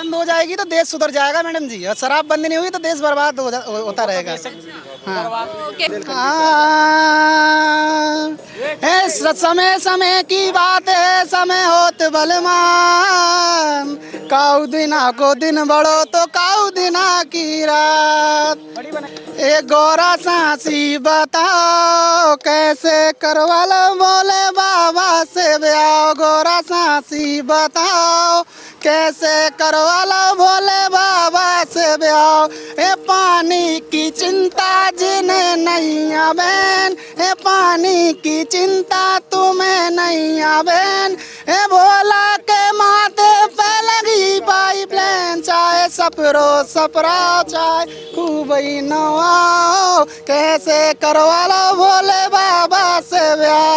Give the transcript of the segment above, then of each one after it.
बंद हो जाएगी तो देश सुधर जाएगा मैडम जी, और शराब बंद नहीं हुई तो देश बर्बाद होता रहेगा। हाँ, समय समय की बात है, समय होत बलवान, काऊ दिना को दिन बड़ो तो काऊ दिना की रात। एक गौरा सांसी बताओ कैसे करवा लो बोले बाबा से ब्याह, गौरा सांसी बताओ कैसे करवा लो बोले बाबा से ब्याह। ए पानी की चिंता जिन्हें नहीं आ बहन, ए पानी की चिंता तुम्हें नहीं आ बहन, ए भोला के माथे पे लगी पाइपलाइन, चाहे सफरो सफरा चाहे खूब ही नवाओ, कैसे करवा लो भोले बाबा से ब्याह।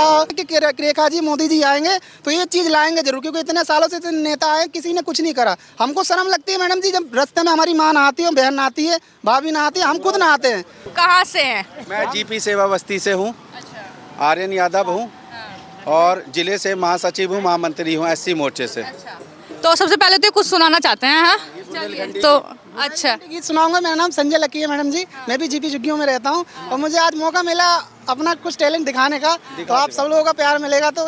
रेखा जी मोदी जी आएंगे तो ये चीज लाएंगे जरूर, क्योंकि इतने सालों से इतने नेता आए किसी ने कुछ नहीं करा। हमको शर्म लगती है मैडम जी, जब रास्ते में हमारी माँ नहाती है, बहन नहाती है, भाभी नहाती है, हम खुद नहाते हैं। कहाँ से हैं? मैं जीपी सेवा बस्ती से हूँ। आर्यन यादव हूँ और जिले से महासचिव हूँ, महामंत्री हूँ एससी मोर्चे से। तो सबसे पहले तो कुछ सुनाना चाहते हैं? हाँ तो अच्छा गीत सुनाऊंगा। मेरा नाम संजय लकी है मैडम जी, मैं भी जीपी झुग्गियों में रहता हूँ और मुझे आज मौका मिला अपना कुछ टैलेंट दिखाने का, तो आप सब लोगों का प्यार मिलेगा तो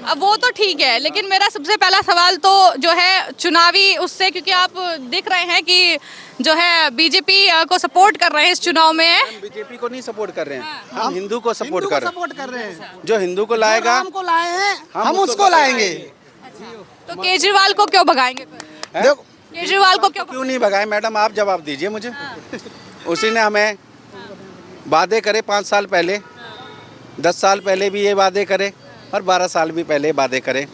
अब वो तो ठीक है, लेकिन मेरा सबसे पहला सवाल तो जो है चुनावी उससे, क्योंकि आप देख रहे हैं कि जो है बीजेपी को सपोर्ट कर रहे हैं इस चुनाव में। हम बीजेपी को नहीं सपोर्ट कर रहे हैं, हम हिंदू को सपोर्ट कर रहे हैं। हैं। जो हिंदू को लाएगा हमको लाए हैं, हम उसको लाएंगे। तो केजरीवाल को क्यों भगाएंगे फिर? देखो केजरीवाल को क्यों नहीं भगाए मैडम, आप जवाब दीजिए मुझे। उसी ने हमें वादे करे 5 साल पहले, 10 साल पहले भी ये वादे करे और 12 साल भी पहले वादे करे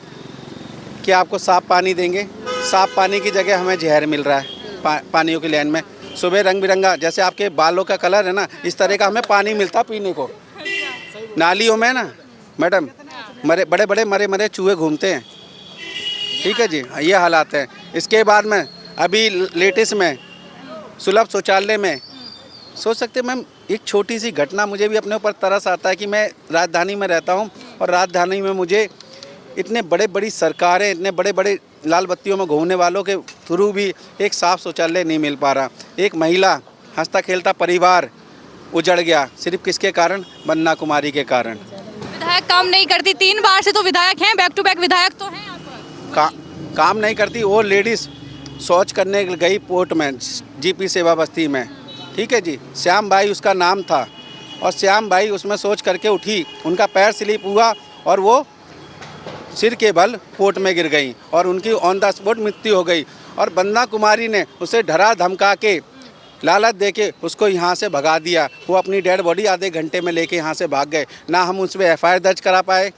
कि आपको साफ पानी देंगे। साफ पानी की जगह हमें जहर मिल रहा है पानियों की लाइन में। सुबह रंग बिरंगा, जैसे आपके बालों का कलर है ना, इस तरह का हमें पानी मिलता पीने को। नालियों में ना मैडम बड़े बड़े मरे मरे चूहे घूमते हैं। ठीक है जी, ये हालात है। इसके बाद में अभी लेटेस्ट में सुलभ शौचालय में सोच सकते हैं मैम, एक छोटी सी घटना, मुझे भी अपने ऊपर तरस आता है कि मैं राजधानी में रहता हूँ और राजधानी में मुझे इतने बड़े बड़ी सरकारें, इतने बड़े बड़े लाल बत्तियों में घूमने वालों के थ्रू भी एक साफ़ शौचालय नहीं मिल पा रहा। एक महिला, हंसता खेलता परिवार उजड़ गया, सिर्फ किसके कारण? वंदना कुमारी के कारण। विधायक काम नहीं करती, 3 बार से तो विधायक हैं, बैक टू बैक विधायक तो हैं यहाँ पर। काम नहीं करती। वो लेडीज़ शौच करने गई पोर्ट में, जीपी सेवा बस्ती में। ठीक है जी, श्याम भाई उसका नाम था और श्याम भाई उसमें शौच करके उठी, उनका पैर स्लिप हुआ और वो सिर के बल पोर्ट में गिर गई और उनकी ऑन द स्पॉट मृत्यु हो गई। और वंदना कुमारी ने उसे डरा धमका के, लालच दे के उसको यहाँ से भगा दिया। वो अपनी डेड बॉडी आधे घंटे में लेके यहाँ से भाग गए। ना हम उस पर FIR दर्ज करा पाए,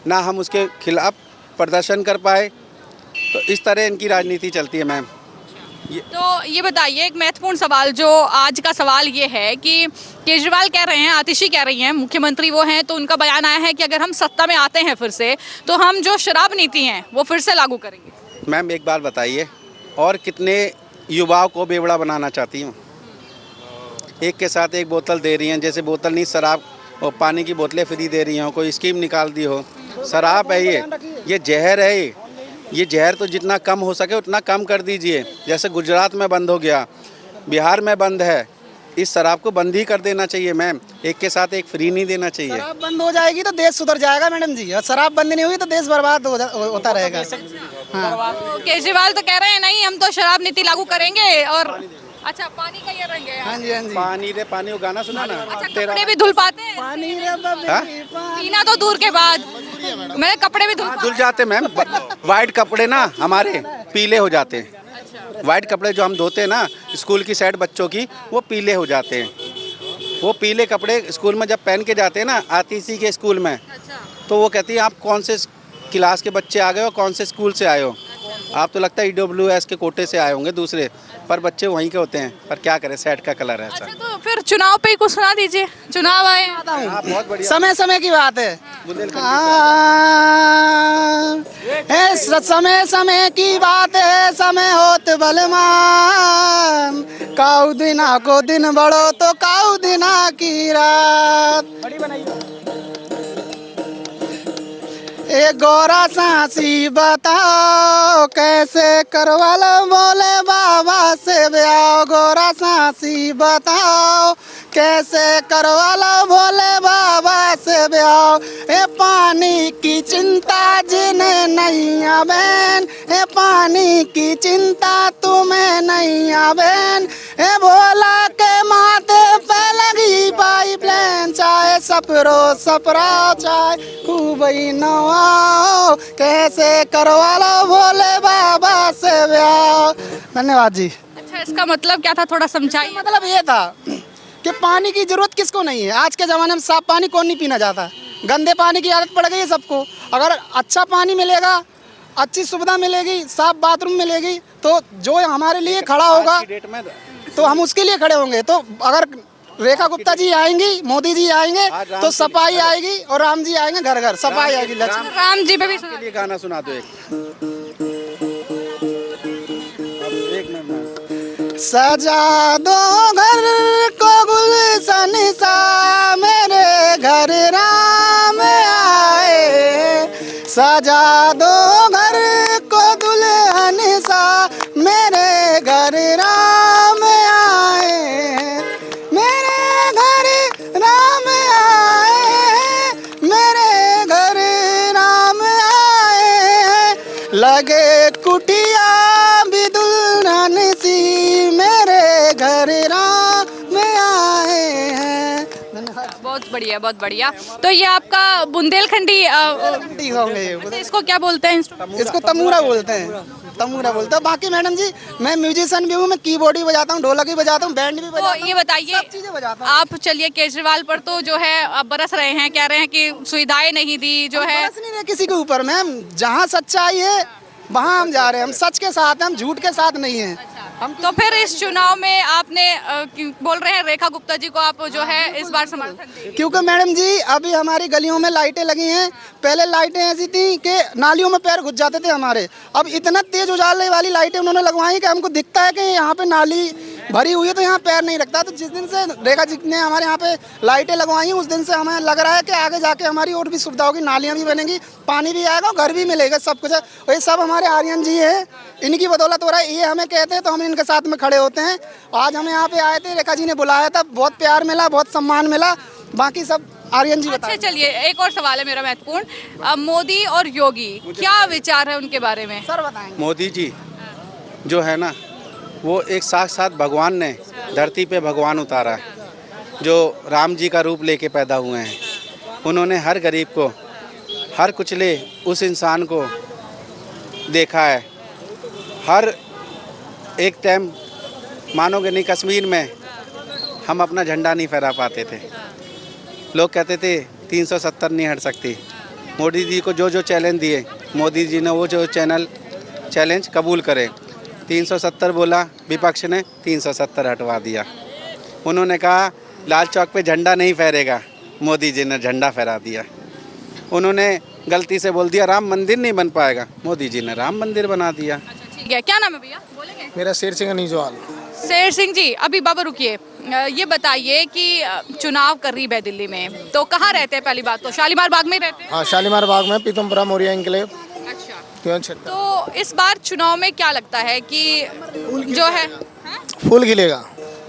ना हम उसके खिलाफ प्रदर्शन कर पाए। तो इस तरह इनकी राजनीति चलती है मैम। तो ये बताइए, एक महत्वपूर्ण सवाल जो आज का सवाल ये है कि केजरीवाल कह रहे हैं, आतिशी कह रही हैं, मुख्यमंत्री वो हैं, तो उनका बयान आया है कि अगर हम सत्ता में आते हैं फिर से तो हम जो शराब नीति हैं वो फिर से लागू करेंगे। मैम एक बात बताइए, और कितने युवाओं को बेवड़ा बनाना चाहती हूँ? एक के साथ एक बोतल दे रही हैं, जैसे बोतल नहीं शराब और पानी की बोतलें फ्री दे रही हो, कोई स्कीम निकाल दी हो। शराब है ये जहर है। ये जहर तो जितना कम हो सके उतना कम कर दीजिए। जैसे गुजरात में बंद हो गया, बिहार में बंद है, इस शराब को बंद ही कर देना चाहिए मैम। एक के साथ एक फ्री नहीं देना चाहिए। शराब बंद हो जाएगी तो देश सुधर जाएगा मैडम जी, और शराब बंद नहीं हुई तो देश बर्बाद होता रहेगा। हाँ। तो केजरीवाल तो कह रहे हैं नहीं, हम तो शराब नीति लागू करेंगे। और अच्छा, पानी का ये रंग है। हाँ जी, हाँ जी। पानी रे पानी, वो गाना सुना ना। अच्छा, कपड़े भी धुल पाते हैं? पानी रे पीना तो दूर के बाद, मेरे कपड़े भी धुल जाते मैम। वाइट कपड़े ना हमारे पीले हो जाते हैं। वाइट कपड़े जो हम धोते हैं ना स्कूल की साइड बच्चों की, वो पीले हो जाते हैं। वो पीले कपड़े स्कूल में जब पहन के जाते हैं ना, आतिशी के स्कूल में, तो वो कहती है आप कौन से क्लास के बच्चे आ गए हो, कौन से स्कूल से आए हो? आप तो लगता है EWS के कोटे से आए होंगे दूसरे, पर बच्चे वहीं के होते हैं। पर क्या करें, सेट का कलर है ऐसा। अच्छा, तो फिर चुनाव पे ही कुछ सुना दीजिए। चुनाव आए, बहुत बढ़िया। समय समय की बात है। समय समय की बात है, समय होत बलवान, काऊ दिना को दिन बड़ो तो काऊ दिना की रात। ए गौरा सांसी बताओ कैसे करवा लो भोले बाबा से ब्याह। गौरा सांसी बताओ कैसे करवा लो भोले बाबा से ब्याह। ए पानी की चिंता जिन्हें नहीं है बहन, ए पानी की चिंता तुम्हें नहीं है बहन। ए भोला के माथे पे लगी पाइपलाइन, चाहे सपरो सपरा चाहे खूब ही नवाओ, कैसे करवा लो भोले बाबा से ब्याह। धन्यवाद जी। अच्छा, इसका मतलब क्या था, थोड़ा समझाइए। मतलब ये था कि पानी की जरूरत किसको नहीं है। आज के ज़माने में साफ पानी कौन नहीं पीना चाहता है, गंदे पानी की आदत पड़ गई है सबको। अगर अच्छा पानी मिलेगा, अच्छी सुविधा मिलेगी, साफ बाथरूम मिलेगी, तो जो हमारे लिए खड़ा होगा तो हम उसके लिए खड़े होंगे। तो अगर रेखा गुप्ता जी आएंगी, मोदी जी आएंगे तो सफाई आएगी, और राम जी आएंगे घर घर सफाई आएगी। लक्ष्मी राम जी पे भी सुना। ये गाना सुना दो एक मिनट। सजा दो घर को गुलशन सा, मेरे घर राम आए। सजा दो घर को दुल्हन सा, मेरे घर राम आए। मेरे घर राम आए, मेरे घर राम आए। लगे कुटिया भी दुल्हन सी, मेरे घर राम आए हैं। बहुत बढ़िया, बहुत बढ़िया। तो ये आपका बुंदेलखंडी ठीक होंगे ये। इसको क्या बोलते हैं इंस्ट्रूमेंट? इसको तमूरा बोलते हैं, तमूरा बोलते हैं। बाकी मैडम जी मैं म्यूजिशियन भी हूँ, मैं कीबोर्ड भी बजाता हूँ, ढोलक भी बजाता हूँ, बैंड भी बजाता तो हूँ, ये बताइए, सब चीजें बजाता हूँ। आप चलिए केजरीवाल पर तो जो है अब बरस रहे हैं, कह रहे हैं कि सुविधाएं नहीं दी जो है। बरस नहीं रहे किसी के ऊपर मैम, जहाँ सच्चाई है वहाँ हम जा रहे हैं। हम सच के साथ हैं, हम झूठ के साथ नहीं हैं। हम तो फिर इस चुनाव में आपने बोल रहे हैं रेखा गुप्ता जी को आप जो है इस बार समर्थन देंगे? क्योंकि मैडम जी अभी हमारी गलियों में लाइटें लगी हैं। पहले लाइटें ऐसी थी कि नालियों में पैर घुस जाते थे हमारे। अब इतना तेज उजाले वाली लाइटें उन्होंने लगवाई कि हमको दिखता है कि यहाँ पे नाली भरी हुई है तो यहाँ पैर नहीं रखता। तो जिस दिन से रेखा जी ने हमारे यहाँ पे लाइटें लगवाई हैं, उस दिन से हमें लग रहा है कि आगे जाके हमारी और भी सुविधा होगी, नालियाँ भी बनेंगी, पानी भी आएगा, घर भी मिलेगा, सब कुछ है। और ये सब हमारे आर्यन जी हैं, इनकी बदौलत हो रहा है। ये हमें कहते हैं तो हम इनके साथ में खड़े होते हैं। आज हम यहाँ पे आए थे, रेखा जी ने बुलाया था, बहुत प्यार मिला, बहुत सम्मान मिला। बाकी सब आर्यन जी अच्छा, बताएं। चलिए एक और सवाल है मेरा महत्वपूर्ण। मोदी और योगी, क्या विचार है उनके बारे में? सर बताएंगे। मोदी जी जो है ना, वो एक साक्षात भगवान ने धरती पे भगवान उतारा है, जो राम जी का रूप लेके पैदा हुए हैं। उन्होंने हर गरीब को, हर कुचले उस इंसान को देखा है। हर एक टाइम मानोगे नहीं, कश्मीर में हम अपना झंडा नहीं फहरा पाते थे। लोग कहते थे 370 नहीं हट सकती। मोदी जी को जो जो चैलेंज दिए, मोदी जी ने वो जो चैलेंज कबूल करे। 370 बोला, विपक्ष ने 370 हटवा दिया। उन्होंने कहा लाल चौक पे झंडा नहीं फहरेगा, मोदी जी ने झंडा फहरा दिया। उन्होंने गलती से बोल दिया राम मंदिर नहीं बन पाएगा, मोदी जी ने राम मंदिर बना दिया। अच्छा, ठीक है। क्या नाम है भैया, बोलेंगे? मेरा शेर सिंह नीजवाल। शेर सिंह जी, अभी बाबा रुकिए, ये बताइए कि चुनाव करीब है दिल्ली में, तो कहाँ रहते हैं? पहली बात तो शालीमार बाग में ही रहते हैं। हाँ, शालीमार बाग में, पीतमपुरा मोरिया एन्क्लेव। अच्छा, क्यों छत्ता? तो इस बार चुनाव में क्या लगता है कि जो है फूल खिलेगा?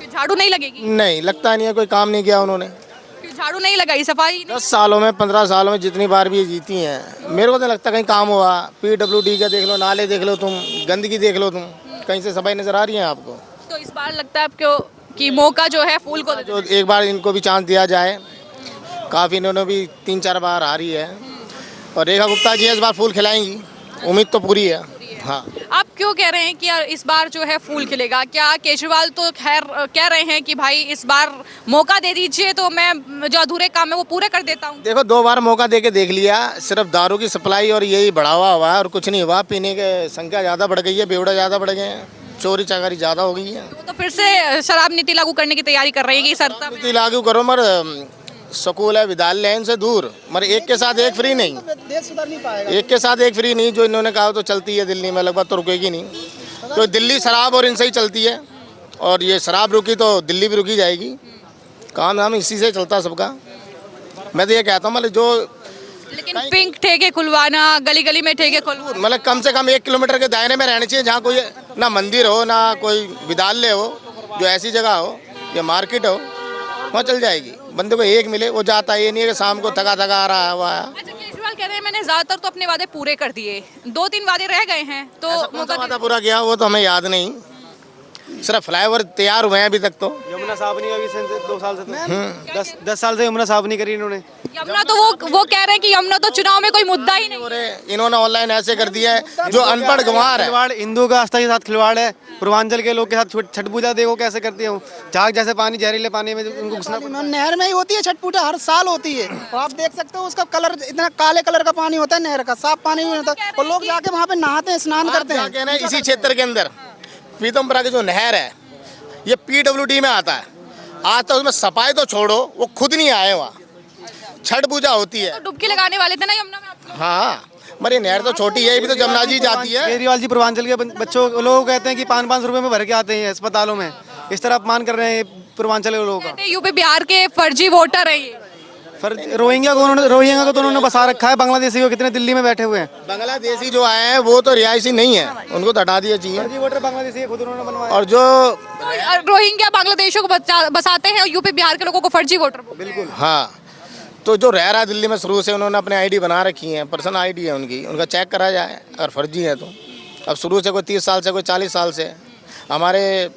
कि झाड़ू नहीं लगेगी? नहीं, लगता नहीं है, कोई काम नहीं किया उन्होंने। कि झाड़ू नहीं लगाई, सफाई नहीं? 10 सालों में, 15 सालों में जितनी बार भी ये जीती हैं, मेरे को तो लगता कहीं काम हुआ। PWD का देख लो, नाले देख लो तुम, गंदगी देख लो तुम, कहीं से सफाई नजर आ रही है आपको? तो इस बार लगता है आपको कि मौका जो है फूल को दे जो एक बार इनको भी चांस दिया जाए। काफ़ी इन्होंने भी 3-4 बार हारी है, और रेखा गुप्ता जी इस बार फूल खिलाएंगी, उम्मीद तो पूरी है। हाँ, आप क्यों कह रहे हैं कि यार इस बार जो है फूल खिलेगा? क्या केजरीवाल तो खैर कह रहे हैं कि भाई इस बार मौका दे दीजिए तो मैं जो अधूरे काम है वो पूरे कर देता हूँ। देखो 2 बार मौका दे के देख लिया, सिर्फ दारू की सप्लाई और यही बढ़ावा हुआ है और कुछ नहीं हुआ। पीने की संख्या ज़्यादा बढ़ गई है, बेवड़ा ज़्यादा बढ़ गए हैं, चोरी चकारी ज़्यादा हो गई है। वो तो फिर से शराब नीति लागू करने की तैयारी कर रही है कि सत्ता में। नीति लागू करो, मगर स्कूल है, विद्यालय है, इनसे दूर, मगर एक के साथ एक फ्री नहीं, देश सुधर नहीं पाएगा। एक के साथ एक फ्री नहीं। जो इन्होंने कहा तो चलती है दिल्ली में, लगभग तो रुकेगी नहीं। तो दिल्ली शराब और इनसे ही चलती है, और ये शराब रुकी तो दिल्ली भी रुकी जाएगी। काम धाम इसी से चलता सबका। मैं तो ये कहता हूँ, मतलब जो लेकिन पिंक ठेके खुलवाना, गली गली में ठेके खुलवाना, मतलब कम से कम 1 किलोमीटर के दायरे में रहना चाहिए, जहाँ कोई ना मंदिर हो ना कोई विद्यालय हो, जो ऐसी जगह हो या मार्केट हो, वहाँ चल जाएगी। बंदे को एक मिले, वो जाता है, ये नहीं है कि शाम को थका थका आ रहा है हुआ। अच्छा, केजरीवाल कह रहे हैं मैंने ज्यादातर तो अपने वादे पूरे कर दिए, 2-3 वादे रह गए हैं, तो कौन सा वादा पूरा किया वो तो हमें याद नहीं। सिर्फ फ्लाईओवर तैयार हुए हैं अभी तक तो। यमुना साहब नहीं अभी 2 साल से तो 10 साल से यमुना साहब नहीं करी इन्होंने। यमुना तो वो कह रहे हैं कि यमुना तो चुनाव में कोई मुद्दा ही नहीं है। इन्होंने ऑनलाइन ऐसे कर दिया है, जो अनपढ़ गंवार है, खिलवाड़ हिंदुओं का आस्था के साथ खिलवाड़ है। पूर्वांचल के लोग के साथ छठ पूजा देखो कैसे करती है, झाग जैसे पानी, जहरीले पानी में उनको घुसना पड़ता है। नहर में ही होती है छठ पूजा, हर साल होती है। और आप देख सकते हो उसका कलर इतना काले कलर का पानी होता है, नहर का साफ पानी नहीं होता, और लोग जाके वहाँ पे नहाते हैं, स्नान करते हैं। कहना है इसी क्षेत्र के अंदर पीतमपुरा की जो नहर है ये PWD में आता है। आज तक उसमें सफाई तो छोड़ो, वो खुद नहीं आए वहाँ। छठ पूजा होती है, तो डुबकी लगाने वाले थे ना यमुना में आप। हाँ मरे नहर तो छोटी है, ये भी तो जमुना जी जाती है। केजरीवाल जी पूर्वांचल के बच्चों लोग कहते हैं कि 5-5 रुपए में भर के आते हैं अस्पतालों में, इस तरह अपमान कर रहे हैं पूर्वांचल के लोगों का। कहते हैं यूपी बिहार के फर्जी वोटर है ये। रोहिंग्या को तो उन्होंने बसा रखा है, बांग्लादेशी को कितने दिल्ली में बैठे हुए हैं। बांग्लादेशी जो आए हैं वो तो रिहायशी नहीं है, उनको तो हटा दिया चाहिए। फर्जी वोटर बांग्लादेशी खुद उन्होंने बनवाया। और जो तो रोहिंग्या बांग्लादेशों को बसाते हैं और यूपी बिहार के लोगों को फर्जी वोटर बोलते हैं। बिल्कुल हाँ, तो जो रह रहा है दिल्ली में शुरू से, उन्होंने अपने ID बना रखी है, पर्सनल ID है उनकी, उनका चेक करा जाए अगर फर्जी है तो। अब शुरू से कोई 30 साल से, कोई 40 साल से, हमारे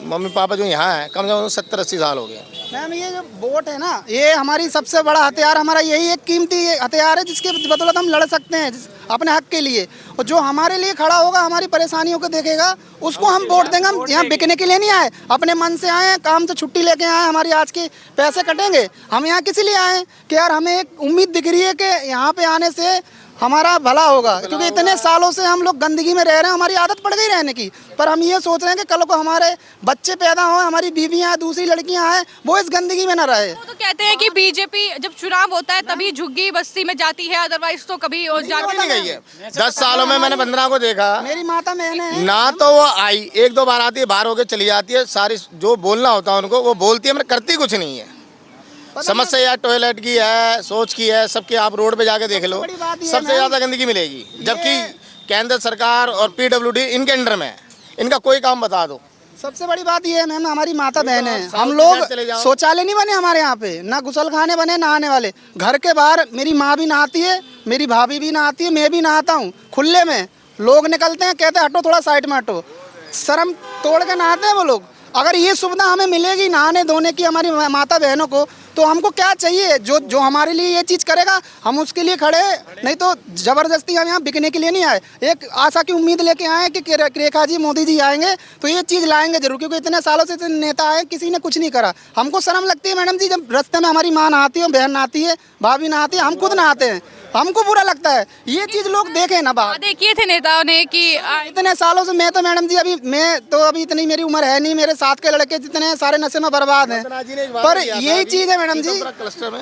मम्मी पापा जो यहाँ हैं कम से कम 70-80 साल हो गए। मैम ये जो वोट है ना, ये हमारी सबसे बड़ा हथियार, हमारा यही एक कीमती हथियार है जिसके बदौलत हम लड़ सकते हैं अपने हक के लिए। और जो हमारे लिए खड़ा होगा, हमारी परेशानियों को देखेगा, उसको हम वोट देंगे। हम यहाँ बिकने के लिए नहीं आए, अपने मन से आए हैं, काम से छुट्टी लेके आए, हमारी आज के पैसे कटेंगे। हम यहाँ किस लिए आए कि यार हमें एक उम्मीद दिख रही है कि यहाँ पे आने से हमारा भला होगा, क्योंकि इतने सालों से हम लोग गंदगी में रह रहे हैं, हमारी आदत पड़ गई रहने की। पर हम ये सोच रहे हैं कि कल को हमारे बच्चे पैदा हो, हमारी बीवियां, दूसरी लड़कियां आए, वो इस गंदगी में ना रहे। वो तो कहते हैं कि बीजेपी जब चुनाव होता है तभी झुग्गी बस्ती में जाती है, अदरवाइज तो कभी जाती नहीं गई है। 10 सालों में मैंने 15 को देखा, मेरी माता मैंने ना तो वो आई, 1-2 बार आती है, बाहर होके चली जाती है। सारी जो बोलना होता है उनको वो बोलती है, मैंने करती कुछ नहीं है। समस्या यार टॉयलेट की है, सोच की है, सबके आप रोड पे जाके देख लो, सबसे ज्यादा गंदगी मिलेगी। जबकि केंद्र सरकार और PWD इनके अंडर में है, इनका कोई काम बता दो। सबसे बड़ी बात ये है मैम, हमारी माता बहन है, हम लोग शौचालय नहीं बने हमारे यहाँ पे, ना गुसलखाने बने नहाने वाले। घर के बाहर मेरी माँ भी नहाती है, मेरी भाभी भी नहाती है, मैं भी नहाता हूँ खुले में। लोग निकलते हैं, कहते हैं हटो थोड़ा साइड में हटो, शर्म तोड़ के नहाते हैं वो लोग। अगर ये सुविधा हमें मिलेगी नहाने धोने की हमारी माता बहनों को, तो हमको क्या चाहिए? जो हमारे लिए ये चीज़ करेगा हम उसके लिए खड़े, नहीं तो ज़बरदस्ती हम यहाँ बिकने के लिए नहीं आए। एक आशा की उम्मीद लेके आए कि रेखा जी, मोदी जी आएंगे तो ये चीज़ लाएंगे जरूर, क्योंकि इतने सालों से नेता आए, किसी ने कुछ नहीं करा। हमको शर्म लगती है मैडम जी, जब रास्ते में हमारी माँ नहाती है, बहन नहाती है, भाभी नहाती है, हम खुद नहाते हैं, हमको बुरा लगता है। ये चीज़ लोग देखें ना बाहर। देखिए थे नेताओं ने कि इतने सालों से मैं तो मैडम जी अभी इतनी मेरी उम्र है नहीं, मेरे साथ के लड़के जितने हैं सारे नशे में बर्बाद हैं। पर यही चीज़ है मैडम जी,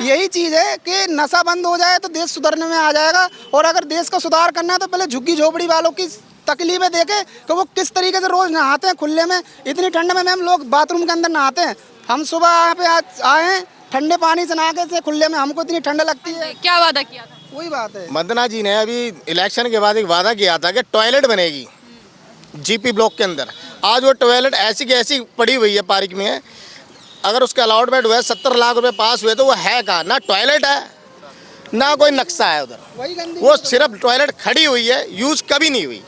यही चीज़ है कि नशा बंद हो जाए तो देश सुधरने में आ जाएगा। और अगर देश का सुधार करना है तो पहले झुग्गी झोपड़ी वालों की तकलीफें देखे कि वो किस तरीके से रोज नहाते हैं खुले में। इतनी ठंड में मैम लोग बाथरूम के अंदर नहाते हैं, हम सुबह यहाँ पे आज आए हैं ठंडे पानी से नहा के से खुले में, हमको इतनी ठंड लगती है। क्या वादा किया था? वही बात है, वंदना जी ने अभी इलेक्शन के बाद एक वादा किया था कि टॉयलेट बनेगी GP ब्लॉक के अंदर। आज वो टॉयलेट ऐसी की ऐसी पड़ी हुई है पार्क में, अगर उसका अलॉटमेंट हुआ है 70 लाख रुपए पास हुए तो वो है कहाँ? ना टॉयलेट है ना कोई नक्शा है उधर, वही गंदी वो सिर्फ टॉयलेट खड़ी हुई है, यूज कभी नहीं हुई।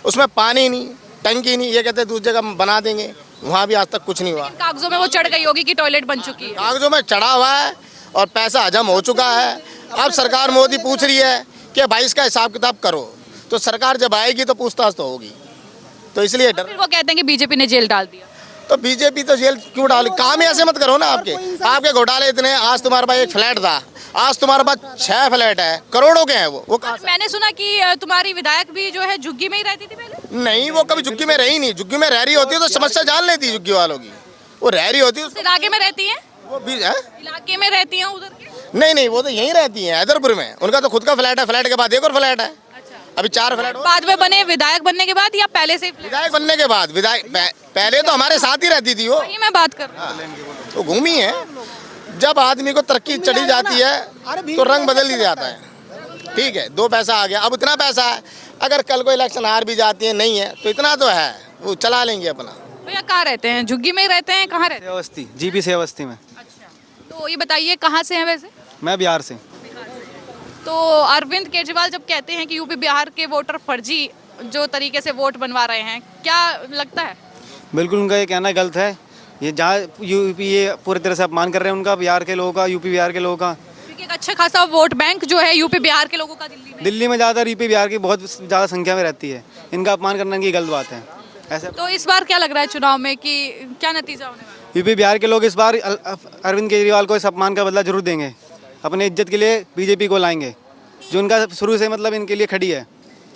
उसमें पानी नहीं, टंकी नहीं, ये कहते दूसरी जगह बना देंगे, वहाँ भी आज तक कुछ नहीं हुआ। कागजों में वो चढ़ गई होगी कि टॉयलेट बन चुकी है। कागजों में चढ़ा हुआ है और पैसा हजम हो चुका है। अब सरकार मोदी पूछ रही है कि भाई इसका हिसाब किताब करो, तो सरकार जब आएगी तो पूछताछ तो होगी, तो इसलिए डर। फिर वो कहते हैं कि बीजेपी ने जेल डाल दिया। तो बीजेपी तो जेल क्यों डाली? काम ही ऐसे मत करो ना। आपके घोटाले इतने, आज तुम्हारे पास एक फ्लैट था, आज तुम्हारे पास 6 फ्लैट है, करोड़ों के हैं वो कहाँ से? मैंने सुना कि तुम्हारी विधायक भी जो है झुग्गी में ही रहती थी पहले। नहीं, वो कभी झुग्गी में रही नहीं। झुग्गी में रह रही होती है तो समस्या जान लेती झुग्गी वालों की, वो रह रही होती है। इलाके में रहती है, वो भी है, इलाके में रहती है उधर के। नहीं, वो तो यहीं रहती है हैदरपुर में, उनका तो खुद का फ्लैट है, फ्लैट के बाद एक और फ्लैट है। अभी 4 फ्लैट बाद में बने, विधायक बनने के बाद या पहले से? विधायक बनने के बाद। विधायक पहले तो हमारे साथ ही रहती थी वो, ये मैं बात कर रहा हूँ। तो घूमी है जब आदमी को तरक्की चढ़ी जाती है तो रंग बदल ही जाता है। ठीक है, 2 पैसा आ गया, अब इतना पैसा है, अगर कल को इलेक्शन हार भी जाती है नहीं है तो इतना तो है, वो चला लेंगे अपना। भैया कहाँ रहते हैं, झुग्गी में ही रहते हैं, कहाँ रहते हैं? सेवावस्थी, जीपी सेवावस्थी में। अच्छा, तो ये बताइए कहाँ से हैं वैसे? मैं बिहार से। तो अरविंद केजरीवाल जब कहते हैं कि यूपी बिहार के वोटर फर्जी जो तरीके से वोट बनवा रहे हैं, क्या लगता है? बिल्कुल उनका ये कहना गलत है। ये जहाँ यूपी ये पूरी तरह से अपमान कर रहे हैं उनका, बिहार के लोगों का, यूपी बिहार के लोगों का। क्योंकि एक अच्छा खासा वोट बैंक जो है यूपी बिहार के लोगों का दिल्ली में ज़्यादा यूपी बिहार की बहुत ज़्यादा संख्या में रहती है, इनका अपमान करने की गलत बात है। ऐसे तो इस बार क्या लग रहा है चुनाव में कि क्या नतीजा होने वाला है? यूपी बिहार के लोग इस बार अरविंद केजरीवाल को इस अपमान का बदला जरूर देंगे, अपने इज्जत के लिए बीजेपी को लाएंगे, जो उनका शुरू से मतलब इनके लिए खड़ी है।